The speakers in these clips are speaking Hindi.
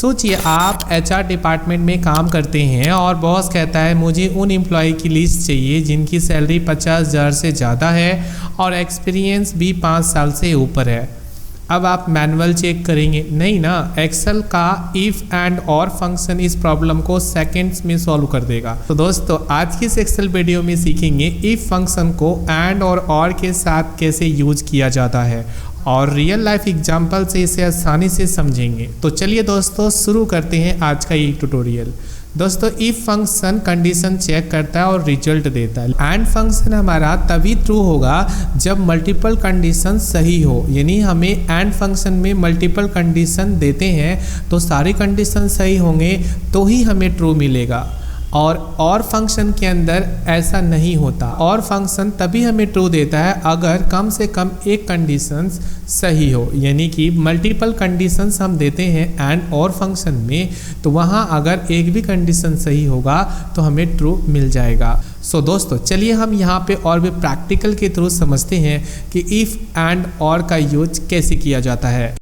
सोचिए आप एचआर डिपार्टमेंट में काम करते हैं और बॉस कहता है मुझे उन एम्प्लॉय की लिस्ट चाहिए जिनकी सैलरी 50,000 से ज़्यादा है और एक्सपीरियंस भी 5 साल से ऊपर है। अब आप मैनुअल चेक करेंगे? नहीं ना, एक्सेल का इफ़ एंड और फंक्शन इस प्रॉब्लम को सेकंड्स में सॉल्व कर देगा। तो दोस्तों आज की इस एक्सेल वीडियो में सीखेंगे इफ़ फंक्शन को एंड और के साथ कैसे यूज किया जाता है और रियल लाइफ एग्जाम्पल से इसे आसानी से समझेंगे। तो चलिए दोस्तों शुरू करते हैं आज का ये ट्यूटोरियल। दोस्तों इफ फंक्शन कंडीशन चेक करता है और रिजल्ट देता है। एंड फंक्शन हमारा तभी ट्रू होगा जब मल्टीपल कंडीशन सही हो, यानी हमें एंड फंक्शन में मल्टीपल कंडीशन देते हैं तो सारी कंडीशन सही होंगे तो ही हमें ट्रू मिलेगा। और फंक्शन के अंदर ऐसा नहीं होता। और फंक्शन तभी हमें ट्रू देता है अगर कम से कम एक कंडीशंस सही हो, यानी कि मल्टीपल कंडीशंस हम देते हैं एंड और फंक्शन में, तो वहाँ अगर एक भी कंडीशन सही होगा तो हमें ट्रू मिल जाएगा। सो दोस्तों चलिए हम यहाँ पे और भी प्रैक्टिकल के थ्रू समझते हैं कि इफ़ एंड और का यूज कैसे किया जाता है।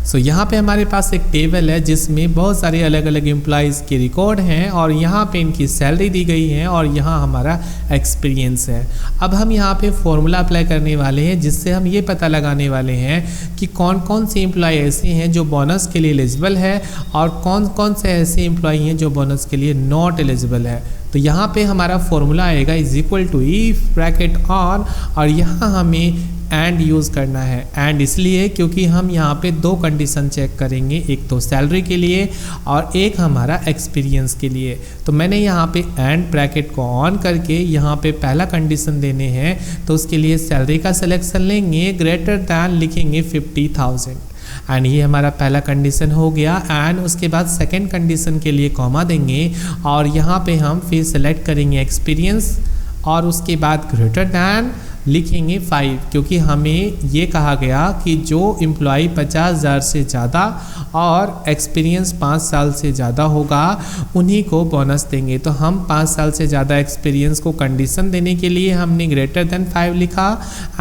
सो यहाँ पे हमारे पास एक टेबल है जिसमें बहुत सारे अलग अलग एम्प्लॉयज़ के रिकॉर्ड हैं और यहाँ पे इनकी सैलरी दी गई है और यहाँ हमारा एक्सपीरियंस है। अब हम यहाँ पे फॉर्मूला अप्लाई करने वाले हैं जिससे हम ये पता लगाने वाले हैं कि कौन कौन से एम्प्लॉय ऐसे हैं जो बोनस के लिए एलिजिबल है और कौन कौन से ऐसे एम्प्लॉय हैं जो बोनस के लिए नॉट एलिजिबल है। तो यहाँ पे हमारा फॉर्मूला आएगा is equal to if bracket on और यहाँ हमें एंड यूज़ करना है। एंड इसलिए क्योंकि हम यहाँ पे दो कंडीशन चेक करेंगे, एक तो सैलरी के लिए और एक हमारा एक्सपीरियंस के लिए। तो मैंने यहाँ पे एंड ब्रैकेट को ऑन करके यहाँ पे पहला कंडीशन देने हैं तो उसके लिए सैलरी का सिलेक्शन लेंगे, ग्रेटर दैन लिखेंगे 50,000 एंड ये हमारा पहला कंडीशन हो गया। एंड उसके बाद सेकेंड कंडीशन के लिए कॉमा देंगे और यहाँ पे हम फिर सेलेक्ट करेंगे एक्सपीरियंस और उसके बाद ग्रेटर दैन लिखेंगे 5, क्योंकि हमें ये कहा गया कि जो एम्प्लॉय 50,000 से ज़्यादा और एक्सपीरियंस 5 साल से ज़्यादा होगा उन्हीं को बोनस देंगे। तो हम 5 साल से ज़्यादा एक्सपीरियंस को कंडीशन देने के लिए हमने ग्रेटर देन 5 लिखा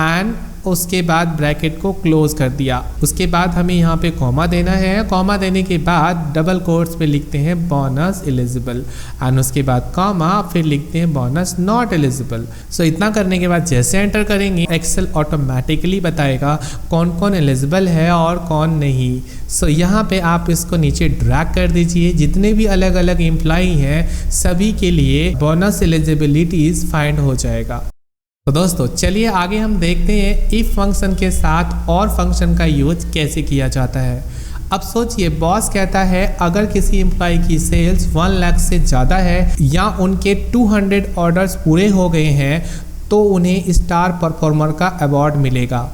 एंड उसके बाद ब्रैकेट को क्लोज कर दिया। उसके बाद हमें यहाँ पे कॉमा देना है, कॉमा देने के बाद डबल कोट्स पे लिखते हैं बोनस एलिजिबल एंड उसके बाद कॉमा फिर लिखते हैं बोनस नॉट एलिजिबल। सो इतना करने के बाद जैसे एंटर करेंगे एक्सेल ऑटोमेटिकली बताएगा कौन कौन एलिजिबल है और कौन नहीं। सो यहाँ पे आप इसको नीचे ड्रैग कर दीजिए, जितने भी अलग अलग एम्प्लॉय हैं सभी के लिए बोनस एलिजिबिलिटीज फाइंड हो जाएगा। तो दोस्तों चलिए आगे हम देखते हैं इफ फंक्शन के साथ और फंक्शन का यूज कैसे किया जाता है। अब सोचिए बॉस कहता है अगर किसी एम्प्लॉय की सेल्स 1 लाख से ज़्यादा है या उनके 200 ऑर्डर्स पूरे हो गए हैं तो उन्हें स्टार परफॉर्मर का अवार्ड मिलेगा।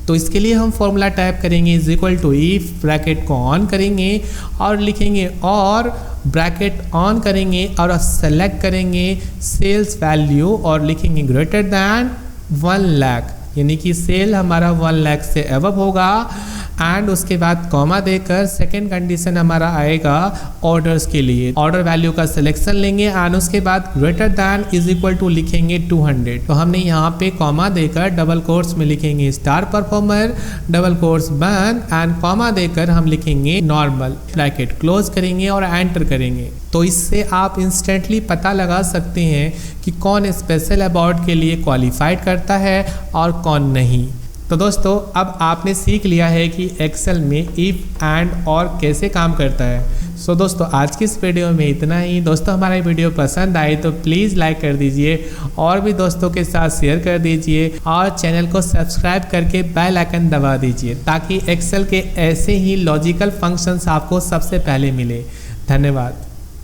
तो इसके लिए हम फॉर्मूला टाइप करेंगे is equal to if bracket को ऑन करेंगे और लिखेंगे और ब्रैकेट ऑन करेंगे और सेलेक्ट करेंगे सेल्स वैल्यू और लिखेंगे ग्रेटर दैन 1 लाख, यानी कि सेल हमारा 1 लाख से अबव होगा एंड उसके बाद कॉमा देकर सेकेंड कंडीशन हमारा आएगा ऑर्डर्स के लिए। ऑर्डर वैल्यू का सिलेक्शन लेंगे एंड उसके बाद greater than is equal to लिखेंगे 200। तो हमने यहाँ पे कॉमा देकर डबल कोट्स में लिखेंगे स्टार परफॉर्मर, डबल कोट्स बंद एंड कॉमा देकर हम लिखेंगे नॉर्मल, ब्रैकेट क्लोज करेंगे और एंटर करेंगे। तो इससे आप इंस्टेंटली पता लगा सकते हैं कि कौन स्पेशल अवार्ड के लिए क्वालिफाइड करता है और कौन नहीं। तो दोस्तों अब आपने सीख लिया है कि एक्सेल में इफ़ एंड और कैसे काम करता है। सो दोस्तों आज की इस वीडियो में इतना ही। दोस्तों हमारा वीडियो पसंद आए तो प्लीज़ लाइक कर दीजिए और भी दोस्तों के साथ शेयर कर दीजिए और चैनल को सब्सक्राइब करके बेल आइकन दबा दीजिए ताकि एक्सेल के ऐसे ही लॉजिकल फंक्शंस आपको सबसे पहले मिले। धन्यवाद।